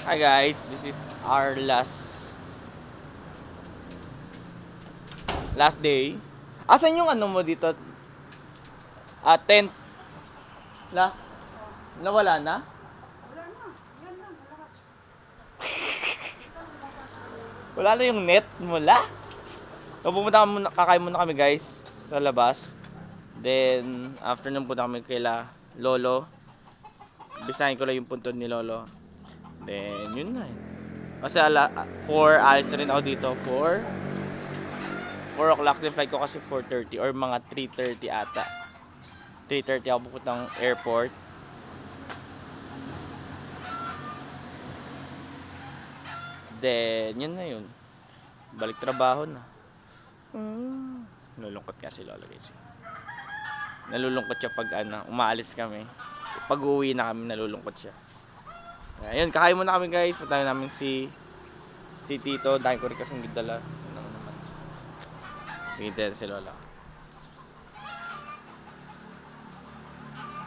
Hi guys, this is our last day. Asan yung ano mo dito? Tent. Nawala na? Wala na. Yan lang, malakas. Wala na yung net mula. So kakain muna kami guys sa labas. Then after nun punta kami kaila Lolo. Bisahin ko lang yung puntod ni Lolo. Then yun na. Kasi 4 alis na rin ako dito. 4 o'clock din flight ko kasi 4:30 or mga 3:30 ata. 3:30 ako pupuntang airport. Then yun na yun. Balik trabaho na. Nalulungkot nga si Lolo guys. Nalulungkot siya pag umaalis kami. Pag uwi na kami, nalulungkot siya. Ayun, kakain muna kami guys. Puntahan namin si Tito. Dahil ko rin kasing gidala. Sige, dito si Lola.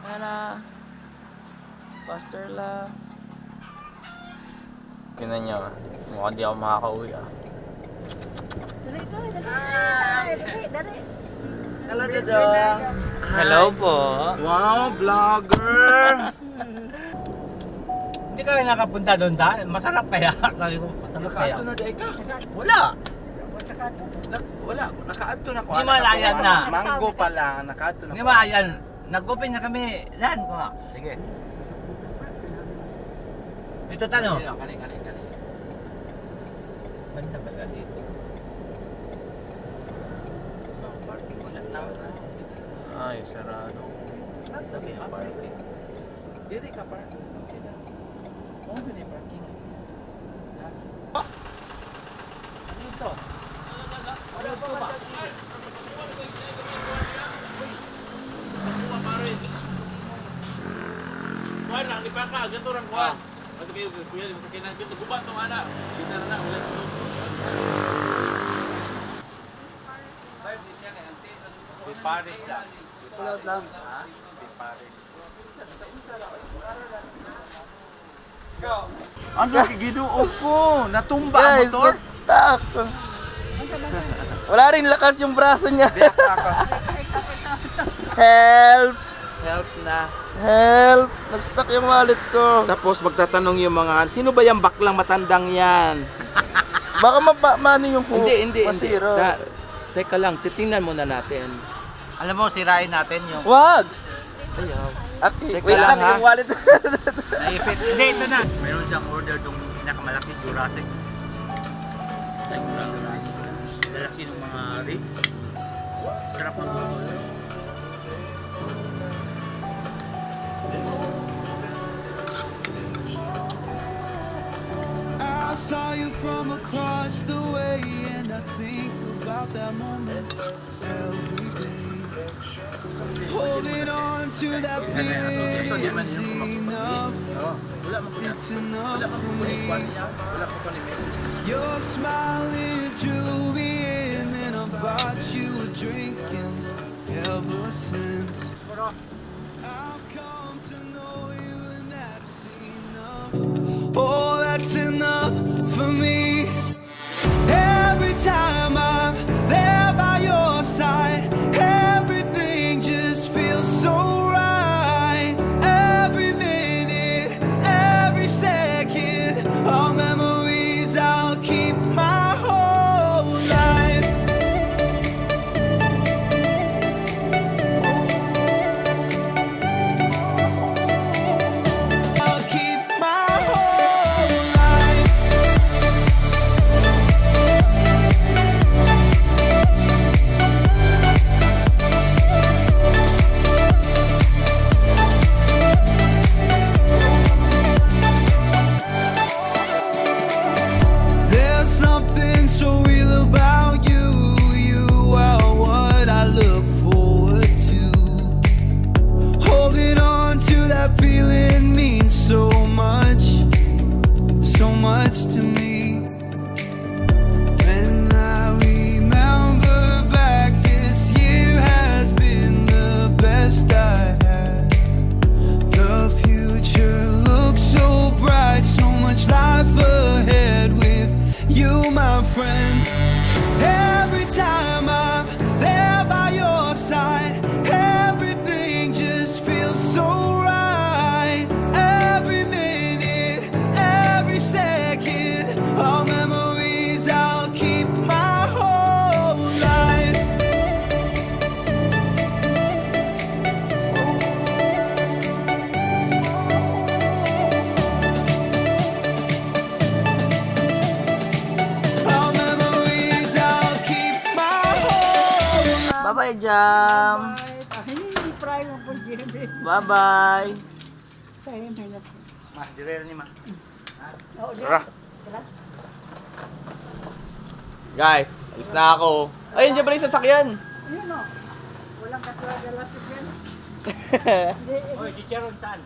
Ana. Faster lang. Tingnan nyo. Mukhang di ako makakauwi Dali. Hello, Jojo. Hello po. Wow, vlogger. Hindi ka nakapunta doon dahil masarap kaya. Sabi ko, masarap kaya. Nakaadto na di ka? Wala. Wala, nakaadto na ko. Hindi malayan na. Mango pala, nakaadto na ko. Hindi ba, ayan. Nag-open na kami. Lan ko nga. Sige. Dito tanong. Kani. Banda ba ka dito? So, parking wala na. Ay, sarado. Sabi ang parking. Diri ka parking. Okay na. Oh, gani parking. Ano ito? Ano ito ba? Kuan lang, di pa ka, ganito lang kuan. Kasi kayo, kuya, di masakinan, ganito, gubat tong anak. Bisa na, ulit so. Di Paris lang. Kulot lang. Di Paris. Ano giginuo ko? Natumba ang Guys, motor? stuck. Wala rin lakas yung braso niya. Help! Help na. Help! Nag-stuck yung wallet ko. Tapos magtatanong yung mga, sino ba yung baklang matandang yan? Baka mano yung hook. Hindi. Masira. Teka lang, titingnan muna natin. Alam mo, sirain natin yung... Wag! Ayaw. Okay, Teka wait lang, lang ha? yung wallet. Naipit. Hindi, ito na. Meron siyang order dong pinakamalaki Jurassic. Lalaki ng mga rig. Sarap ng mga I saw you from across the way, and I think about that moment every day. Holding on to that feeling is enough. It's enough for me. Your smile, it drew me in, and I bought you a drink, and ever since I've come to know you, and that's enough. Oh, that's enough for me. Every time I'm there by your side, everything just feels so right. Every minute, every second, all memories I'll keep my whole life. I'll keep my whole life. There's something so real about you. You are what I look forward to. Holding on to that feeling means so much to me. When I remember back, this year has been the best I had. The future looks so bright, so much light. time I'm there by your side, everything just feels so right. Every minute, every second, all memories I'll keep my whole life. All memories I'll keep my whole life. Bye-bye, Jam! Hindi pray mo po, Jimmy. Bye-bye! Sa'yo, may na po. Mas, direl ni ma. Oo, Tara! Guys, alis na ako. Ay, hindi pala yung sasakyan! Yun o. Walang katulad na last weekend. Oy, si Charon saan?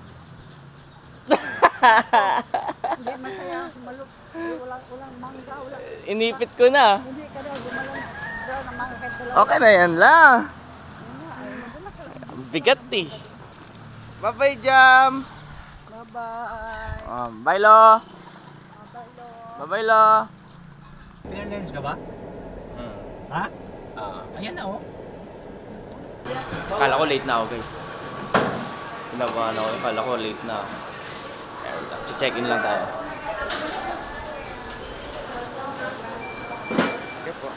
Hindi masaya ang sumalok. Walang mangga, walang... Inipit ko na. Hindi ka daw, gumalang daw ng mangga kahit dalawa. Okay na yan lang. Ayun nga, ayun, madala ka lang. Bigat eh. Bye-bye, Jam! Bye-bye. Bye, Lo! Bye-bye, Lo. Bye-bye, Lo! Pinalens ka ba? Ha? Ayan na oh. Akala ko late na ako, guys. Pinabahan ako. Akala ko late na ako. Check-in lang tayo. Okay po.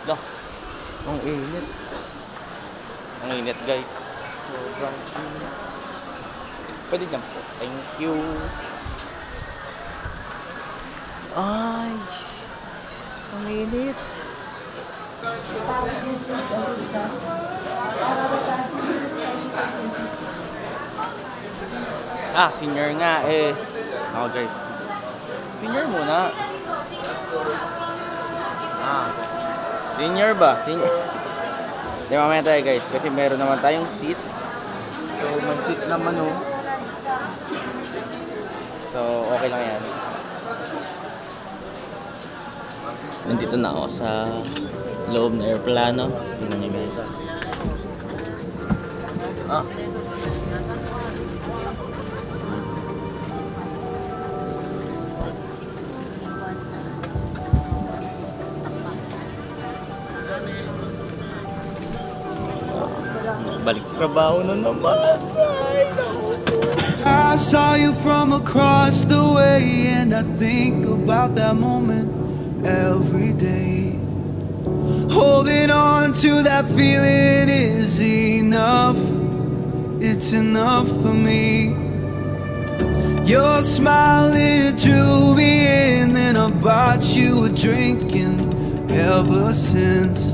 Dah, ang init. Ang init, guys. Sobrang init. Pwede dyan po. Thank you. Ay, ang init. Senior nga eh. Ako guys. Senior muna. Senior ba? Senior. Di mamaya tayo guys. Kasi meron naman tayong seat. So may seat naman oh. So okay lang yan. Nandito na ako sa loob ng aeroplano. Tingnan niyo guys. Balik trabaho na naman. I saw you from across the way, and I think about that moment every day. Holding on to that feeling is enough. It's enough for me. Your smile, it drew me in, and I bought you a drink, and ever since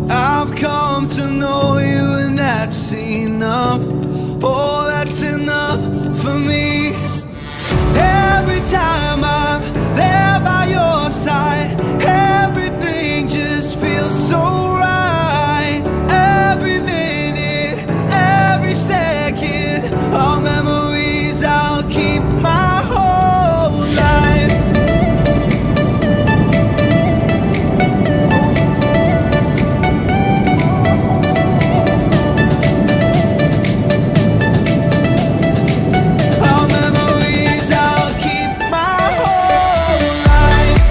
I've come to know you, and that's enough. Oh, that's enough for me. Every time I'm there by your side, everything just feels so right. Every minute, every second, all memories I'll keep my whole life. All memories I'll keep my whole life.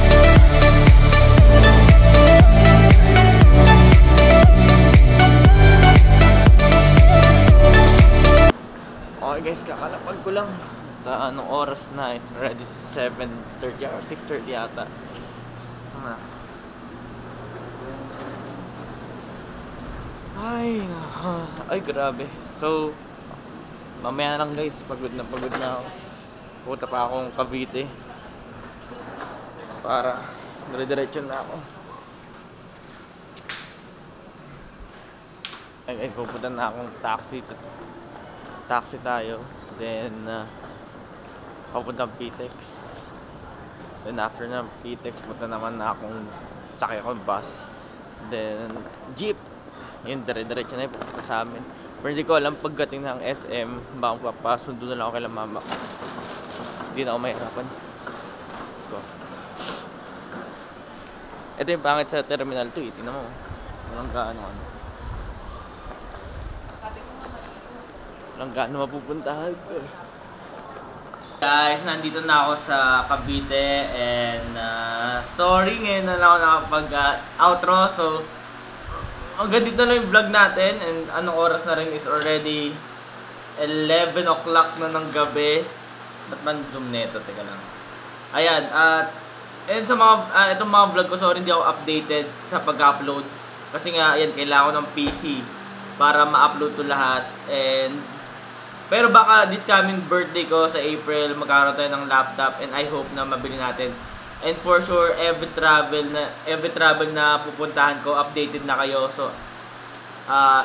Okay guys, kakalapag ko lang. Anong oras na? It's already 7:30 or 6:30 yata. Ay, grabe. So, mamaya na lang guys, pagod na ako. Pupunta pa akong Cavite para dire-diretso na ako. Ay, pupunta na akong taxi tayo. Then papuntang PTEX. Then after ng PTEX, punta naman na akong sakay akong bus. Then jeep. Yun, dire-diretso na yung pupunta sa amin. Pero hindi ko alam pagdating ng SM, baka papasundo na lang ako kay mama. Hindi na ako mahirapan. Ito. Ito yung pangit sa Terminal 2 eh. Tingnan mo. Walang gaano ano. Walang gaano mapupuntahan ko. Guys, nandito na ako sa Cavite and sorry ngayon na lang ako nakapag-outro. So, hanggang dito na yung vlog natin and anong oras na rin is already 11 o'clock na ng gabi. Ba't man zoom neto? Teka lang. Ayan, and sa mga, itong mga vlog ko, sorry hindi ako updated sa pag-upload. Kasi nga, ayan, kailangan ko ng PC para ma-upload to lahat. Pero baka this coming birthday ko sa April, magkaroon tayo ng laptop and I hope na mabili natin. And for sure, every travel na pupuntahan ko, updated na kayo. So,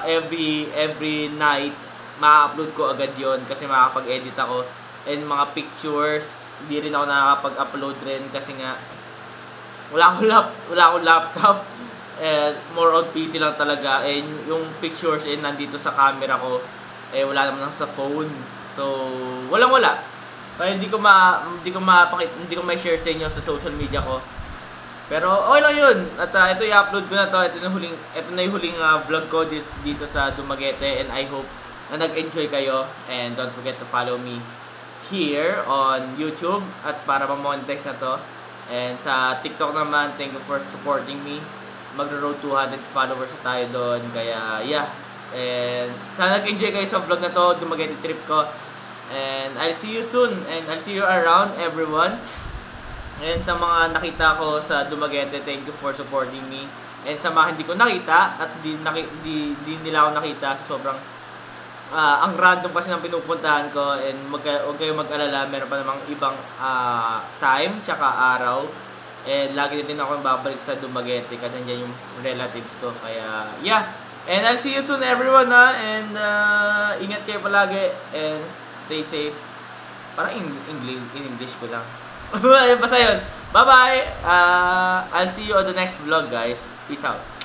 every night, ma-upload ko agad yon kasi makakapag-edit ako. And mga pictures, di rin ako nakakapag-upload rin kasi nga, wala akong laptop. More on PC lang talaga. And yung pictures, nandito sa camera ko. Wala naman lang sa phone. So, walang-wala. Kaya hindi ko ma-share sa inyo sa social media ko. Pero okay lang 'yun. At ito i-upload ko na 'to. Ito na yung huling vlog ko dito sa Dumaguete and I hope na nag-enjoy kayo and don't forget to follow me here on YouTube at para ma-monetize na 'to. And sa TikTok naman, thank you for supporting me. Magro-road 200 followers na tayo doon. Kaya yeah. And sana nag-enjoy kayo sa vlog na to, Dumaguete trip ko. And I'll see you soon. And I'll see you around, everyone. And sa mga nakita ko sa Dumaguete, thank you for supporting me. And sa mga hindi ko nakita at di nila ako nakita sa sobrang ang random kasi ng pinupuntahan ko. And huwag kayo mag-alala, meron pa namang ibang time tsaka araw. And lagi din ako babalik sa Dumaguete kasi nandiyan yung relatives ko. Kaya yeah. And I'll see you soon everyone and ingat kayo palagi and stay safe. Parang in English ko lang. Basta yun. Bye bye! I'll see you on the next vlog guys. Peace out.